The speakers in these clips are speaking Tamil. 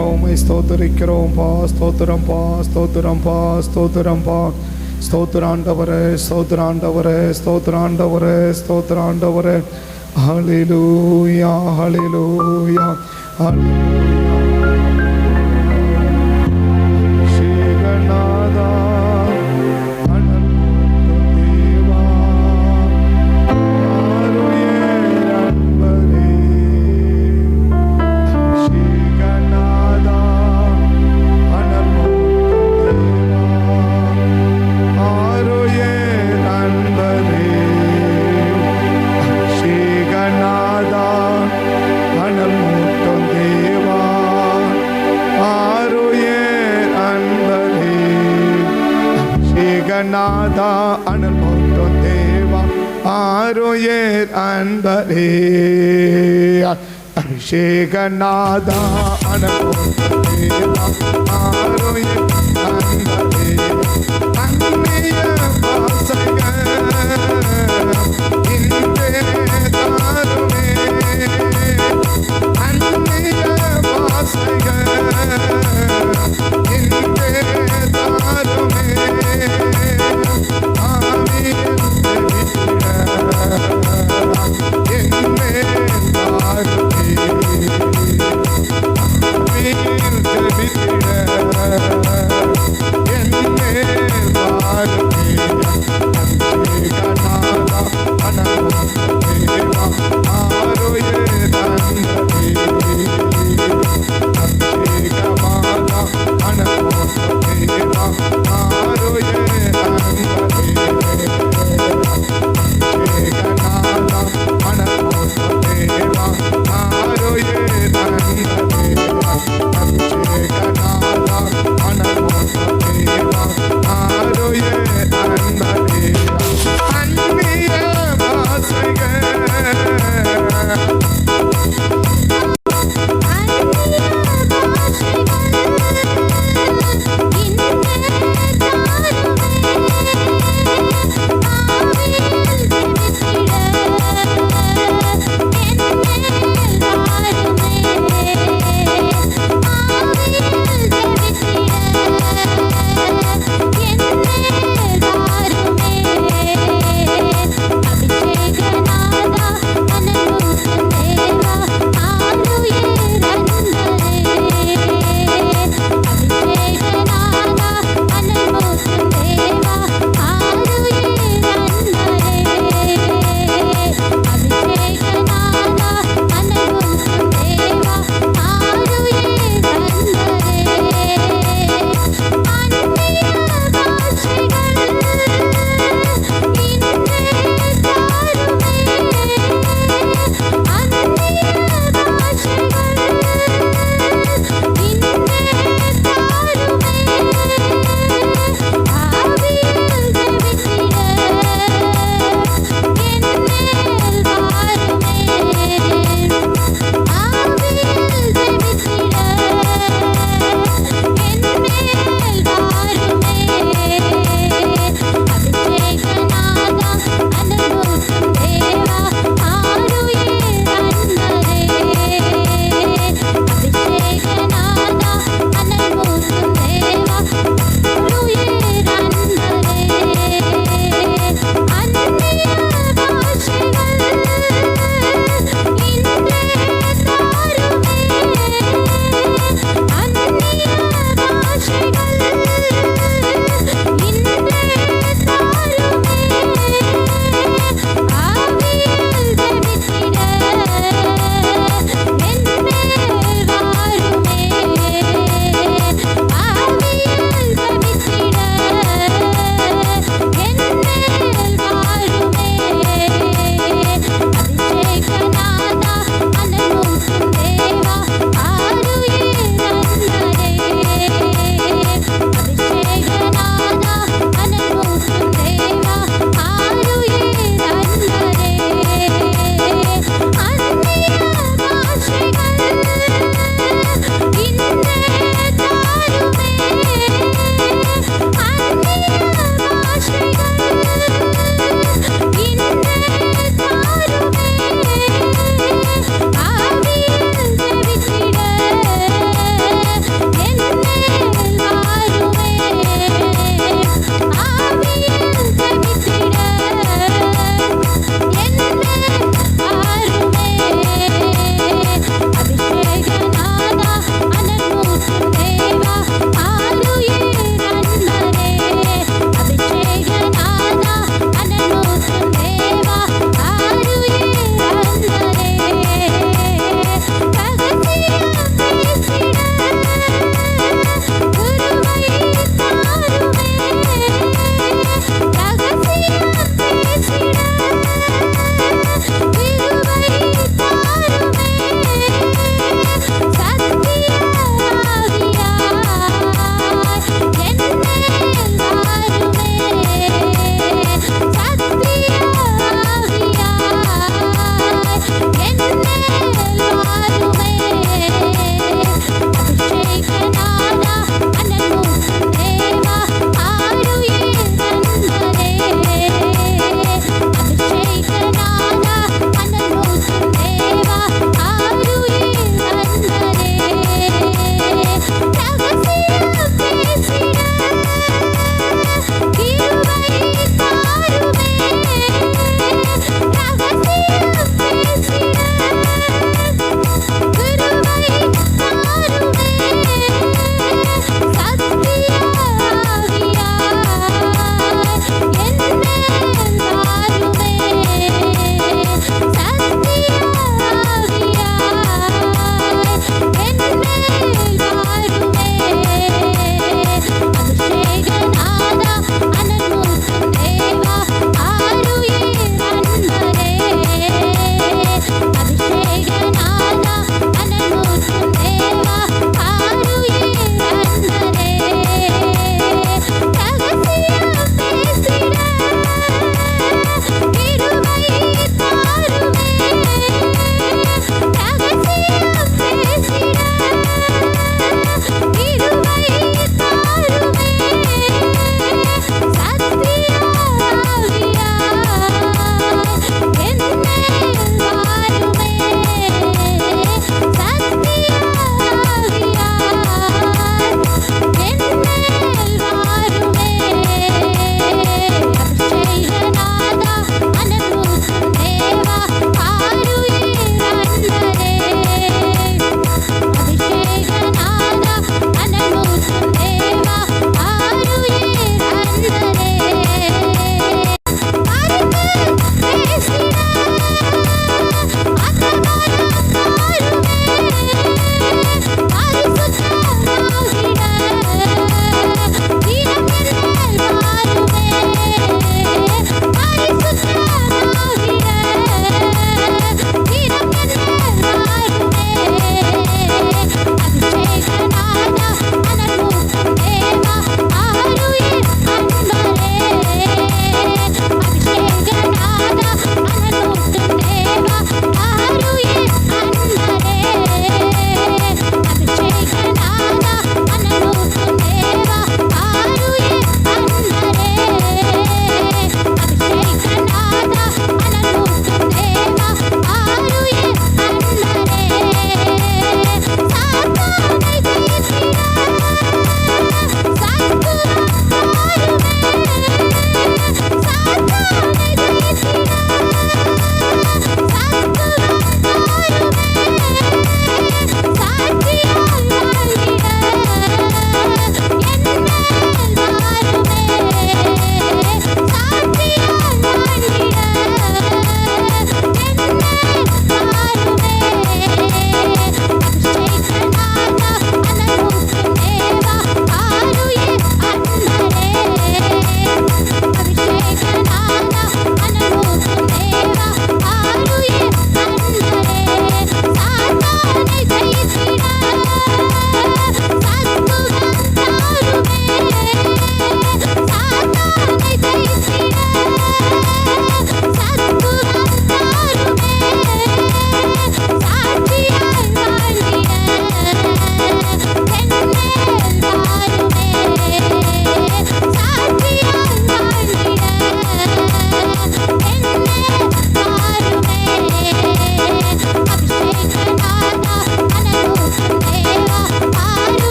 உம்மை ஸ்தோத்திரிக்கிறோம் பா. ஸ்தோத்திரம் பா, ஸ்தோத்திரம் பா, ஸ்தோத்திரம் பா. ஸ்தோத்திராண்டவரே, ஸ்தோத்திராண்டவரே, ஸ்தோத்திராண்டவரே, ஸ்தோத்திராண்டவரே. ஹல்லேலூயா, ஹல்லேலூயா, ஹல்லேலூயா. ஸ்ரீகநாதா நாதா அனல் மூட்டும் தேவா ஆரோயர் அன்பரே. அபிஷேகநாதா அனல் மூட்டும் தேவா ஆரோயர் அன்பரே. அந்நிய வாசகர் இன்றே தாருமே. அந்நிய வாசகர் இன்றே தாருமே. என்னே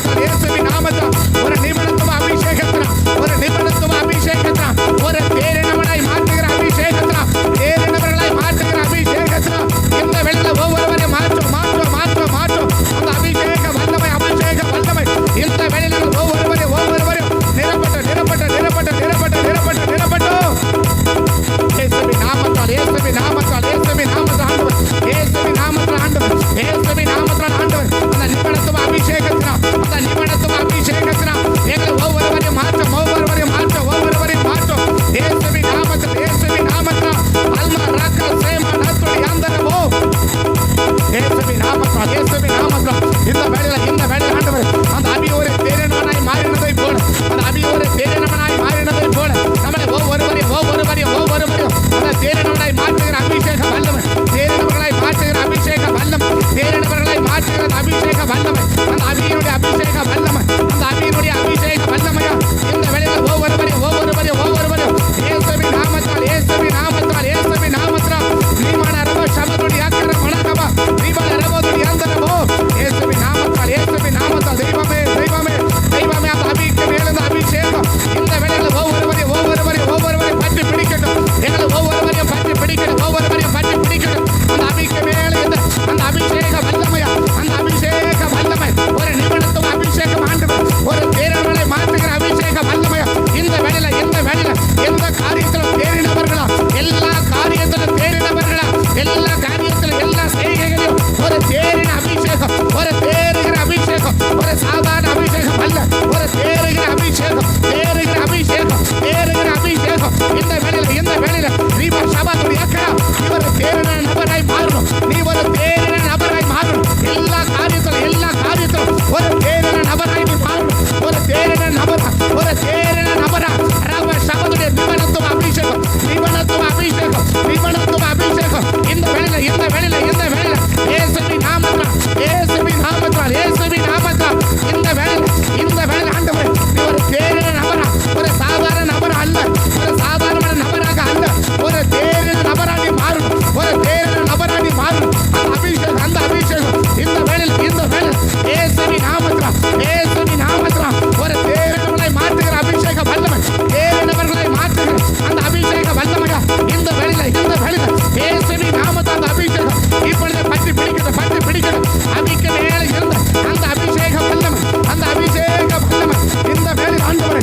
நாமத்தால் இயேசுவின் நாமத்தால் ஒரு நிபுணத்துவ அபிஷேகத்தினால் ஒரு நிபுணத்துவ அபிஷேகத்தினால் ஒரு தேறினவனாய் மாற்றுகிற அபிஷேகத்தினால் தேறினவர்களாய் மாற்றுகிற அபிஷேகத்தினால் இந்த வேளையில ஒவ்வொருவரையும் மாற்றும் மாற்றும் மாற்றும் மாற்றும் அந்த அபிஷேக வல்லமை இந்த வேளையில ஒவ்வொருவரையும் நிரப்பட்ட நிரப்பட்ட நிரப்பட்ட நிரப்பட்ட நிரப்பட்ட நிரப்பட்டும் இயேசுவின் நாமத்தால் இயேசுவின் நாமத்தால் இயேசுவின் நாமத்தால் ஆண்டவர் இயேசுவின் நாமத்தால் ஆண்டவர் இயேசுவின் நாமத்தால் ஆண்டவர் அந்த நிபுணத்துவ அபிஷேகத்தினால் அந்த நிபுணத்துவ அபிஷேகத்தினால் எங்களை ஒவ்வொருவரையும் மாற்றும் ஒவ்வொருவரையும் மாற்றும் ஒவ்வொருவரையும் மாற்றும் இயேசுவின் நாமத்தால் அல்மா ராக்கா சேமா நத்துடி அந்தரவோ இயேசுவின் நாமத்தால் இந்த வேளையில ஆண்டவர் அந்த அபியோரை தேறினவனாய் மாறினதை போல அந்த அபியோரை தேறினவனாய் மாறினதை போல நம்மளை ஒவ்வொருவரையும் அந்த தேறினவனாய் மாற்றுகிற அபிஷேக வல்லமை தேறினவர்களாய் மாற்றுகிற அபிஷேக வல்லமை தேறினவர்களாய் மாற்றுகிற அபிஷேக வல்லமை அந்த அபியினுடைய அபிஷேக வல்லமை அந்த அபியினுடைய அபிஷேக வல்லமையா இந்த வேளையில ஒவ்வொருவரையும் இயேசுவின் நாமத்தால் நீமான ரப சமதுடி அக்கர மனகபா நீமான ரபதுடி அந்தரபோ இயேசுவின் நாமத்தால் தெய்வமே அந்த அபிக்கு மேலிருந்த அபிஷேகம் இந்த வேளையில ஒவ்வொருவரையும் பற்றி பிடிக்கட்டும் எங்களை ஒவ்வொருவரையும் பற்றி பிடிக்கட்டும் அந்த அபிக்கு மேலே அந்த அபிஷேக வல்லமையா அந்த அபிஷேக வல்லமை ஒரு நிபுணத்துவ அபிஷேகம் ஆண்டவர் ஒரு தேறினவனை மாற்றுகிற அபிஷேக வல்லமையா இந்த வேளையில எந்த காரியத்திலும் தேறினவர்களா எல்லா காரியத்திலும் எல்லா செய்கைகளிலும் ஒரு தேறின அபிஷேகம் ஒரு தேறுகிற அபிஷேகம் ஒரு சாதாரண அபிஷேகம் அல்ல ஒரு தேறுகிற அபிஷேகம் இந்த வேளையில நீ சபாத்துடைய அக்கா நீ ஒரு தேறின நபராய் மாறணும் எல்லா காரியத்திலும் ஒரு தேறின நபராய் நீ மாறணும் ஒரு தேறின நபரா ரவ சபாத்துடைய நிபுணத்துவ அபிஷேகம் இந்த வேளையில இயேசுவின் நாமத்தால் இந்த வேளையில ஆண்டவரே நீ ஒரு தேறின நபரா ஒரு சாதாரண நபரா அல்ல ஒரு சாதாரண நபராக அல்ல ஒரு தேறின நபரா நீ மாறணும் அந்த அபிஷேகம் இந்த வேளையில இயேசுவின் நாமத்தால் ஒரு தேறினவனை மாற்றுகிற அபிஷேக வல்லமை தேறினவர்களை மாற்றுகிற அந்த அபிஷேக வல்லமையா இந்த வேளையில இயேசுவின் நாமத்தால் அந்த அபிஷேகம் இப்பொழுது பற்றி பிடிக்கணும் அபிக்கு மேலே இருந்த அந்த அபிஷேக வல்லமை இந்த வேளையில ஆண்டவரே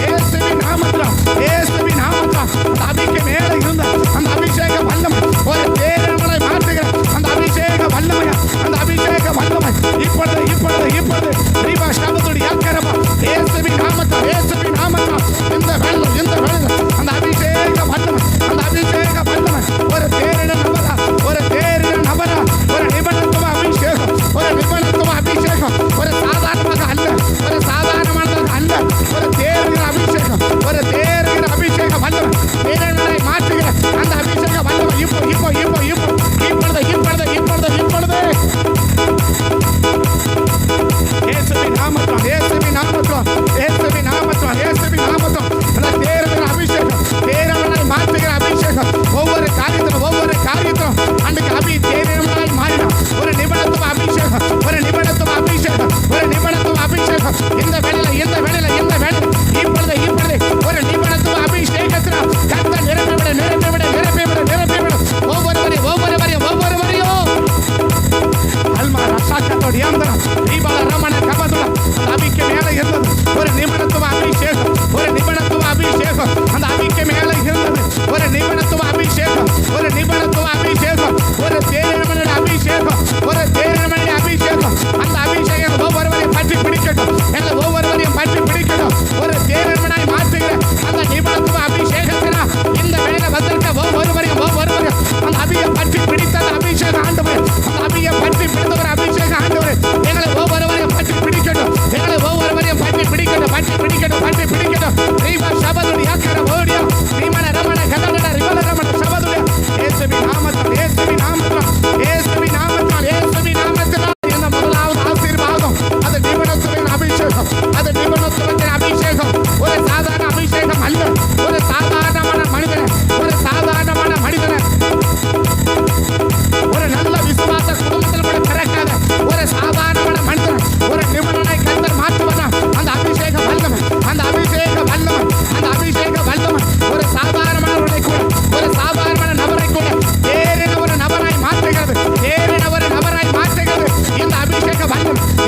இயேசுவின் நாமத்தால் அந்த அபிக்கு மேலே இருந்த அந்த அபிஷேக வல்லமை ஒரு தேறினவனை மாற்றுகிற அந்த அபிஷேக வல்லமையா அந்த அபிஷேக வல்லமை இப்பொழுது ரீபா சபதுடைய அக்கரமா இயேசுவின் நாமத்தால் இந்த வேளையில அந்த அபிஷேக வல்லமை ஒரு தேறின நபரா ஒரு நிபுணத்துவ அபிஷேகம் ஒரு சாதாரணமாக அல்ல ஒரு தேறுகிற அபிஷேக வல்லமை தேறினவனை மாற்றுகிற அந்த அபிஷேக வல்லமை இப்பொழுது இயேசுவின் நாமத்தால் அந்த தேறுகிற அபிஷேகம்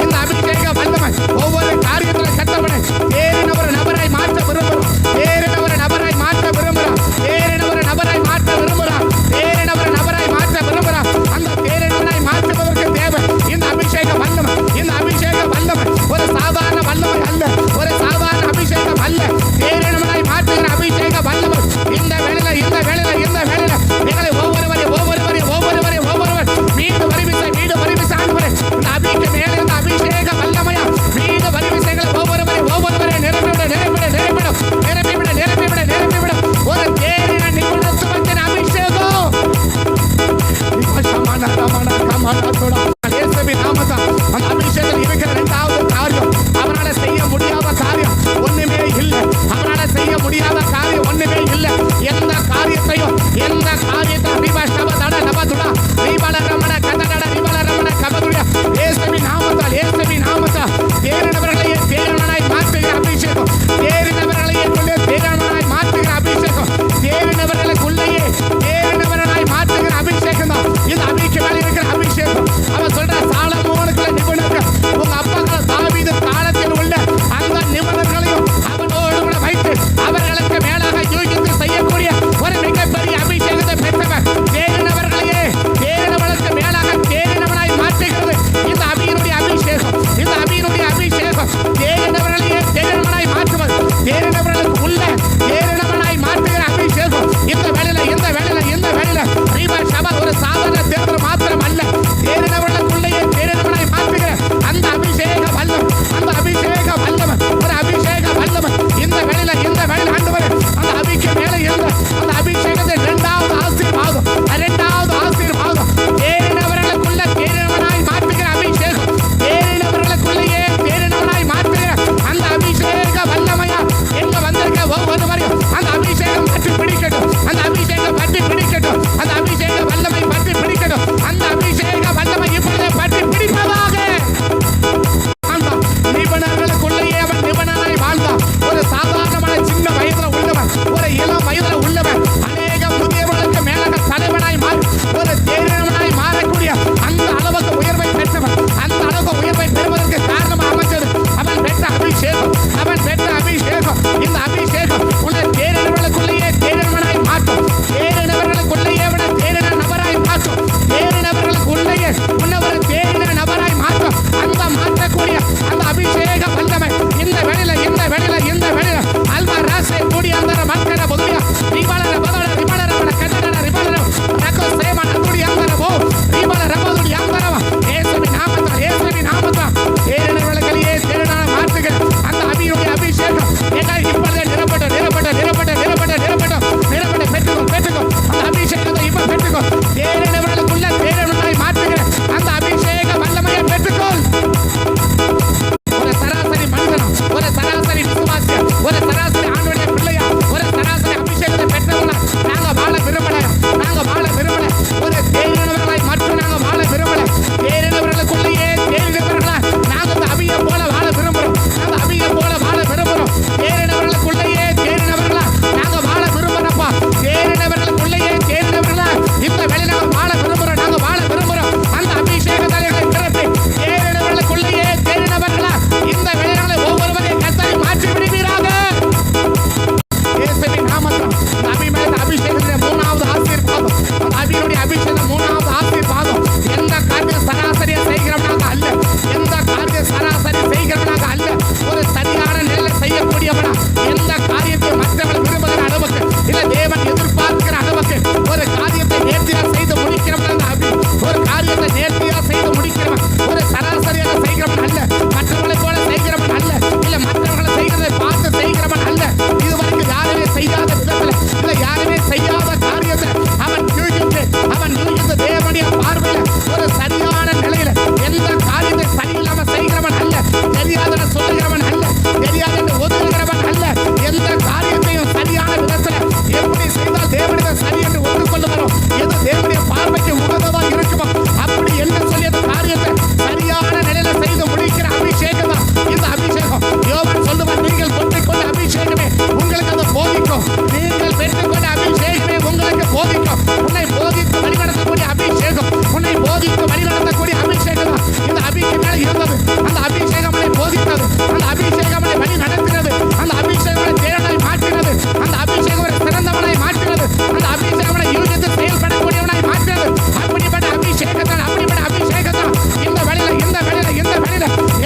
இந்த அபிஷேக வல்லமை ஒவ்வொரு காரியத்தில் கத்தப்பட தேறின ஒரு நபரை மாற்ற விரும்புகிறோம். தேறின ஒரு நபரை மாற்ற விரும்புகிறோம். தேறின ஒரு நபரை மாற்ற விரும்புகிறோம். தேறின ஒரு நபரை மாற்ற விரும்புகிறோம். அந்த தேறினவனை மாற்றுவதற்கு தேவை இந்த அபிஷேக வல்லமை. இந்த அபிஷேக வல்லமை ஒரு சாதாரண வல்லமை அல்ல, ஒரு சாதாரண அபிஷேகம் அல்ல. தேறினவனை மாற்றுகிற அபிஷேக வல்லமை இந்த வேளையில எங்களை ஒவ்வொருவர் வீடு வருவிசை ஆண்டவரே இந்த அபிஷேக மேலே இந்த அபிஷேக வல்லமை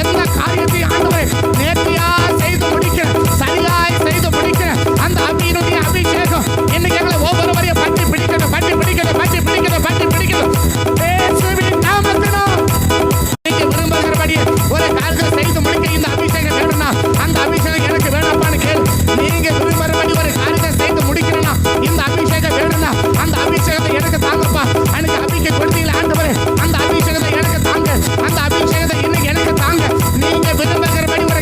எந்த காரியத்தை ஆண்டவரே நேர்த்தியா செய்து முடிக்கிற, சரியாய் செய்து முடிக்கிற அந்த அபியினுடைய அபிஷேகம் இன்னைக்கு எங்களை ஒவ்வொருவரையும் பற்றி பிடிக்கணும், பற்றி பிடிக்கணும், பற்றி பிடிக்கணும், பற்றி பிடிக்கணும். இயேசுவின் நாமத்தினால் நீங்க விரும்புகிறபடி ஒரு காரியத்தை செய்து முடிக்க இந்த அபிஷேகம் வேணும்னா அந்த அபிஷேகம் எனக்கு வேணாப்பான்னு கேளு. நீங்க விரும்புகிறபடி ஒரு காரியத்தை செய்து முடிக்கணும்னா இந்த அபிஷேகம் வேணும்னா அந்த அபிஷேகத்தை எனக்கு தாங்கப்பா. எனக்கு அபிஷேகம் கொடுத்தீங்களா ஆண்டவரே, அந்த அபிஷேகத்தை எனக்கு தாங்க, அந்த அபிஷேகத்தை இன்னைக்கு எனக்கு தாங்க. நீங்க விரும்புகிறபடி ஒரு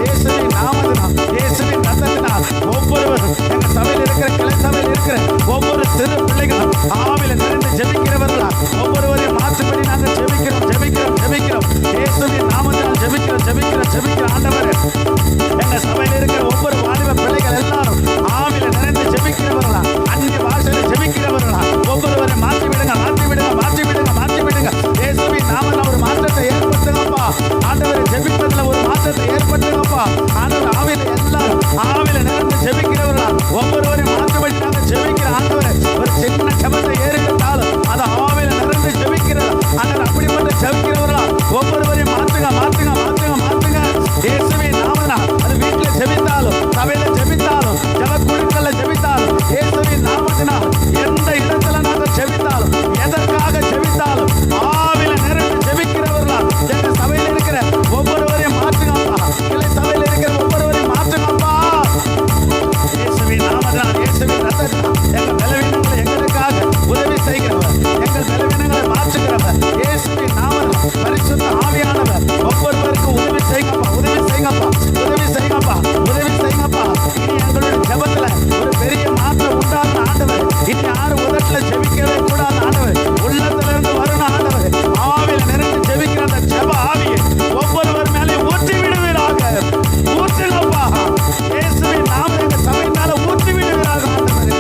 இயேசுவின் நாமத்தினால், இயேசுவின் ரத்தத்தினால் ஒவ்வொருவரும் எங்கள் சபையில் இருக்கிற, கிளை சபையில் இருக்கிற ஒவ்வொரு சிறு பிள்ளைகளும் ஆவில நிறைந்து ஜெபிக்கிறவர்களா ஒவ்வொருவரையும் மாற்றும்படி நாங்கள் ஜெபிக்கிறோம் ஜெபிக்கிறோம் ஜெபிக்கிறோம். இயேசுவின் நாமத்தினால் ஜெபிக்கிறோம் ஜெபிக்கிறோம் ஜெபிக்கிறோம். ஆண்டவரே, எங்க சபையில் இருக்கிற ஒவ்வொரு வாலிப பிள்ளைகள் எல்லாரும் ஆவில நிறைந்து ஜெபிக்கிறவர்களா, அந்நிய பாஷையில ஜெபிக்கிறவர்களா ஒவ்வொருவரையும் மாற்றி விடுங்க மாற்றி விடுங்க மாற்றி விடுங்க மாற்றி விடுங்க. இயேசுவின் நாமத்தில் ஒரு மாற்றத்தை ஏற்படுத்துங்கப்பா. ஆண்டவரை ஜெபிப்பதில் ஒரு மாற்றத்தை ஏற்படுத்துங்கப்பா. ஆண்டவர் ஆவில எல்லாரும் ஆவில நிறைந்து ஜெபிக்கிறவர்களா ஒவ்வொருவரையும் மாற்றும்படி நாங்கள் ஜெபிக்கிறோம். ஆண்டவரை ஒரு சின்ன ஜெபத்தை ஏறிட்டாலும் அது ஆவில நிறைந்து ஜெபிக்கிறது. ஆண்டவர் அப்படிப்பட்ட ஜெபிக்கிறவர்களா ஒவ்வொருவரையும் மாற்றுங்க மாற்றுங்க மாற்றுங்க மாற்றுங்க. இயேசுவின் நாமத்தினால் அது வீட்டில் ஜெபித்தாலும் சபையில ஜெபித்தாலும் ஜெபக்குழுக்கள்ல ஜெபித்தாலும் இயேசுவின் நாமத்தினால் எந்த இடத்துல நாங்கள் ஜெபித்தாலும் எதற்காக ஜெபித்தாலும் ஆவில நிறைந்து ஜெபிக்கிறவர்களா எங்க சபையில் இருக்கிற ஒவ்வொருவரையும் மாற்றுங்கப்பா. கிளை சபையில் இருக்கிற ஒவ்வொருவரையும் மாற்றுங்கப்பா. இயேசுவின் நாமத்தினால், இயேசுவின் ரத்தத்தினால் எங்கள் பலவீனங்களை எங்களுக்காக உதவி செய்கிறவர், எங்கள் பலவீனங்களை மாற்றுகிறவர் இயேசுவின் நாமத்தினால் பரிசுத்த ஆவியானவர் ஒவ்வொருவருக்கும் உதவி செய்யுங்கப்பா உதவி செய்யுங்கப்பா உதவி செய்யுங்கப்பா உதவி செய்யுங்கப்பா. இனி எங்களுடைய ஜெபத்துல ஒரு பெரிய மாற்றம் உண்டான ஆண்டவர். இனி யாரும் உதட்டுல ஜெபிக்கவே கூடாது ஆண்டவர். உள்ளத்திலிருந்து வரணும் ஆண்டவர். ஆவியில் நிறைந்து ஜெபிக்கிற அந்த ஜெப ஆவியை ஒவ்வொருவர் மேலேயும் ஊற்றி விடுவீராக. ஊற்றுங்கப்பா. இயேசுவின் நாமம் எங்க சபையின் மேல ஊற்றி விடுவீராக ஆண்டவர்.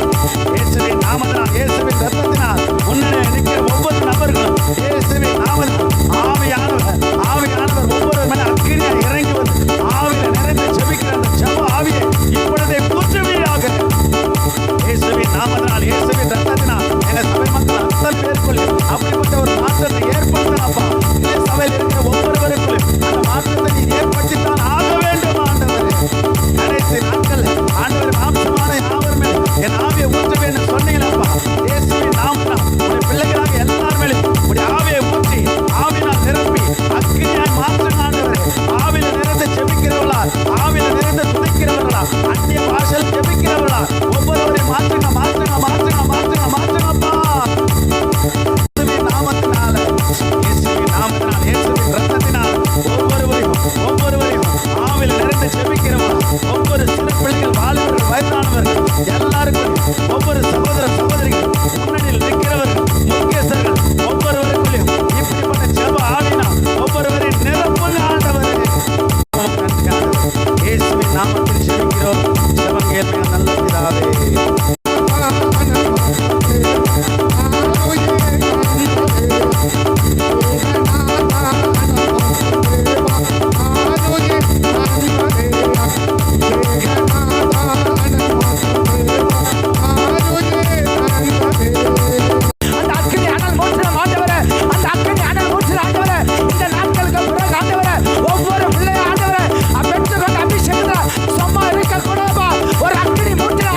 இயேசுவின் நாமத்தினால், இயேசுவின் ரத்தத்தினால் முன்னே நிற்கிற ஒவ்வொரு நபர்களும் இயேசுவின் நாமத்தினால் ஆவியானவர் ஆவியானவர் ஒவ்வொரு மேல அக்கினியா இறங்கி வந்து ஆவியில நிறைந்து ஜெபிக்கிற அந்த ஜெப ஆவியை இப்பொழுதே ஊற்றுவீராக. இயேசுவின் நாமத்தினால், இயேசுவின் ரத்தத்தினால் எங்க சபை மக்கள் அத்தனை பேருக்குள்ளே அப்படிப்பட்ட ஒரு மாற்றத்தை ஏற்படுத்தப்பா. இந்த சபையில் இருக்கிற ஒவ்வொருவருக்குள்ளே அந்த மாற்றத்தை நீ ஏற்படுத்தித்தான் ஆக வேண்டும் ஆண்டவர். கடைசி நாட்கள் ஆண்டவர் மாம்சமான யாவர் மேலே என் ஆவியை ஊற்ற வேண்டும் சொன்னீங்களப்பா. இயேசுவின் நாமத்தினால் உடைய பிள்ளைகளாக எல்லார் மேலும் உடைய ஆவியை ஊற்றி ஆவினால் நிரப்பி அக்கினியாய் மாற்றுங்க ஆண்டவரே. ஆவில நிறைந்து ஜெபிக்கிறவர்களா, ஆவில நிறைந்து துதிக்கிறவர்களா, அந்நிய பாஷையில் ஜெபிக்கிறவர்களா ஒவ்வொருவரையும் மாற்றுங்க மாற்றுங்க மாற்றுங்க மாற்றுங்க மாற்றுங்கப்பா. இயேசுவின் நாமத்தினால, இயேசுவின் நாமத்தினால், இயேசுவின் ரத்தத்தினால் ஒவ்வொருவரையும் ஆவில நிறைந்து ஜெபிக்கிறவர்களா ஒவ்வொரு சிறு பிள்ளைகள், வாலிபர்கள், வயதானவர்கள் எல்லாருக்கும் ஒவ்வொரு சகோதர சகோதரிகள் முன்னணியில் நிற்கிறவர்கள் முக்கியஸ்தர்கள் ஒவ்வொருவருக்குள்ளையும் இப்படிப்பட்ட ஜெப ஆவினால் ஒவ்வொருவரையும் நிரப்புங்க ஆண்டவரே. இயேசுவின் நாமத்தில் ஜெபிக்கிறோம். ஜெபம் கேளுங்க நல்ல பிதாவே. ஒரு அக்கினி மூட்டில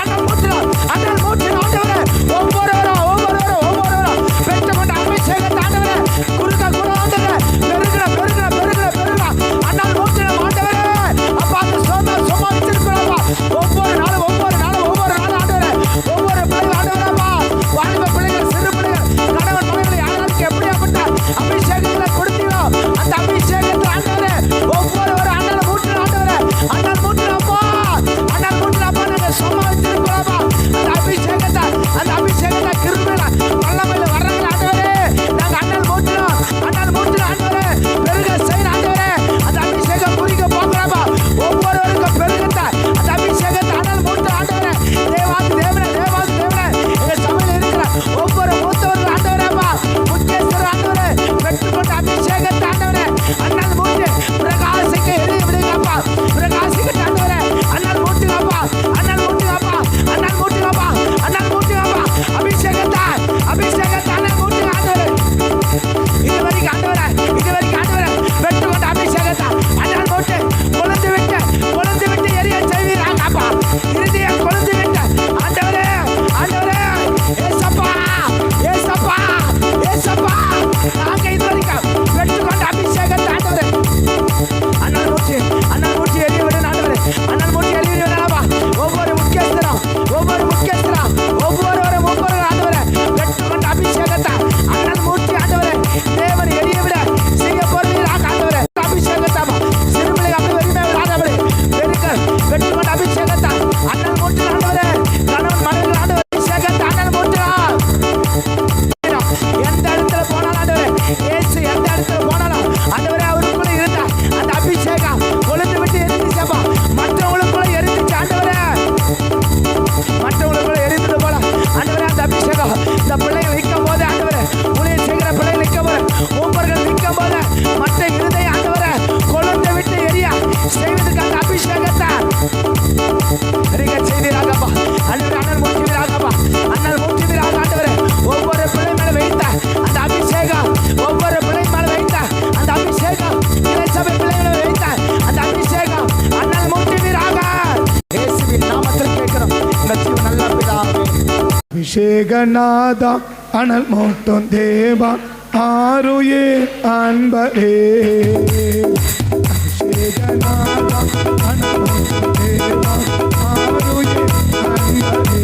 அபிஷேகநாதா அனல் மூட்டும் தேவா ஆருயே அன்பரே. அபிஷேகநாதா அனல் மூட்டும் தேவா ஆருயே அன்பரே.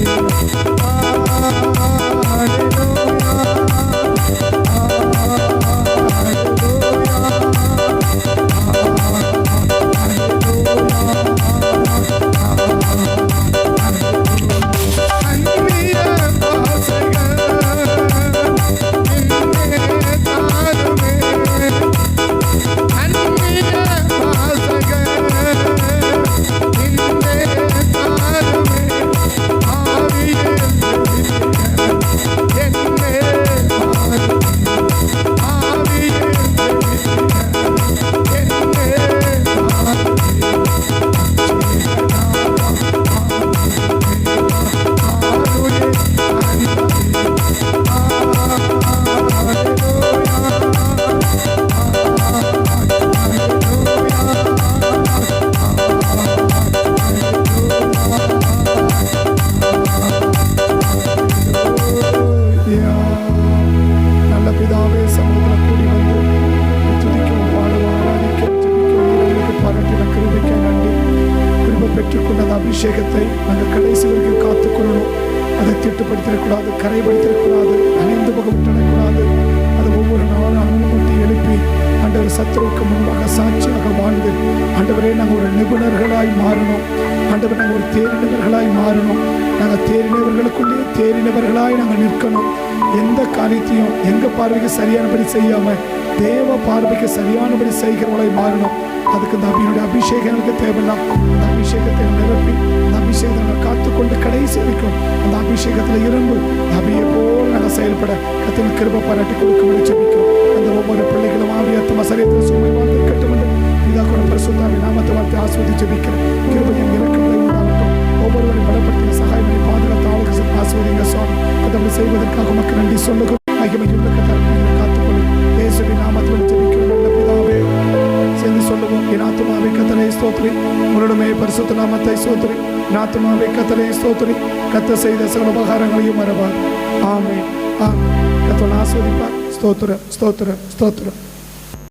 அபிஷேகத்தை நாங்கள் கடைசி வரைக்கும் காத்துக்கொள்ளணும். அதை திட்டுப்படுத்திடக்கூடாது, கரைப்படுத்திடக்கூடாது, அணைந்து போக விட்டுடக்கூடாது. அதை ஒவ்வொரு நாளும் அனுமதி எழுப்பி ஆண்டவர் சத்துருவுக்கு முன்பாக சாட்சியாக வாழ்ந்து ஆண்டவரே நாங்கள் ஒரு நிபுணர்களாய் மாறணும். ஆண்டவர் நாங்கள் ஒரு தேறினவர்களாய் மாறணும். நாங்கள் தேறினவர்களுக்குள்ளே தேறினவர்களாய் நாங்கள் நிற்கணும். எந்த காரியத்தையும் எங்கள் பார்வைக்கு சரியானபடி செய்யாமல் தேவ பார்வைக்கு சரியானபடி செய்கிறவர்களாய் மாறணும். அதுக்கு இந்த அபியினுடைய அபிஷேகம் எனக்கு தேவையில்லாம். அந்த அபிஷேகத்தை நிரப்பி அந்த அபிஷேகத்தை நாங்கள் காத்துக்கொண்டு கடைசி வரைக்கும் அந்த அபிஷேகத்தில் இருந்து அபியை போல் நாங்கள் செயல்பட கத்தின கிருபை பாராட்டி கொடுக்க ஜெபிக்கிறோம். அந்த ஒவ்வொரு பிள்ளைகளும் ஆவியாத்மா சரீரத்தில் சுமை வாழ்ந்து கட்டும் என்று இதாக பரிசுத்தாவி நாமத்தை வாழ்த்து ஆஸ்வதி ஜெபிக்கிறேன். கிருபையும் இறக்கங்களை உண்டாகட்டும். ஒவ்வொருவரையும் பலப்படுத்தின சகாயங்களை பாதுகாத்து ஆளுக்கு ஆஸ்வதிங்க சுவாமி. கதவை செய்வதற்காக மக்கள் நன்றி சொல்லுகிறோம். மகிமையுள்ள கத்தரங்களை காத்துக்கொள்ளும் இயேசுவின் நாமத்தில் ஜெபிக்கிறோம். நல்ல பிதாவே சேர்ந்து சொல்லுவோம். என் ஆத்துமாவே கர்த்தரை ஸ்தோத்திரி, முழுமே பரிசுத்த நாமத்தை ஸ்தோத்திரி. என் ஆத்துமாவே கர்த்தரை ஸ்தோத்திரி, கர்த்தர் செய்த சகல உபகாரங்களையும் மறவார். ஆமென். கர்த்தர் ஆசீர்வதிப்பார். ஸ்தோத்திரம், ஸ்தோத்திரம், ஸ்தோத்திரம்.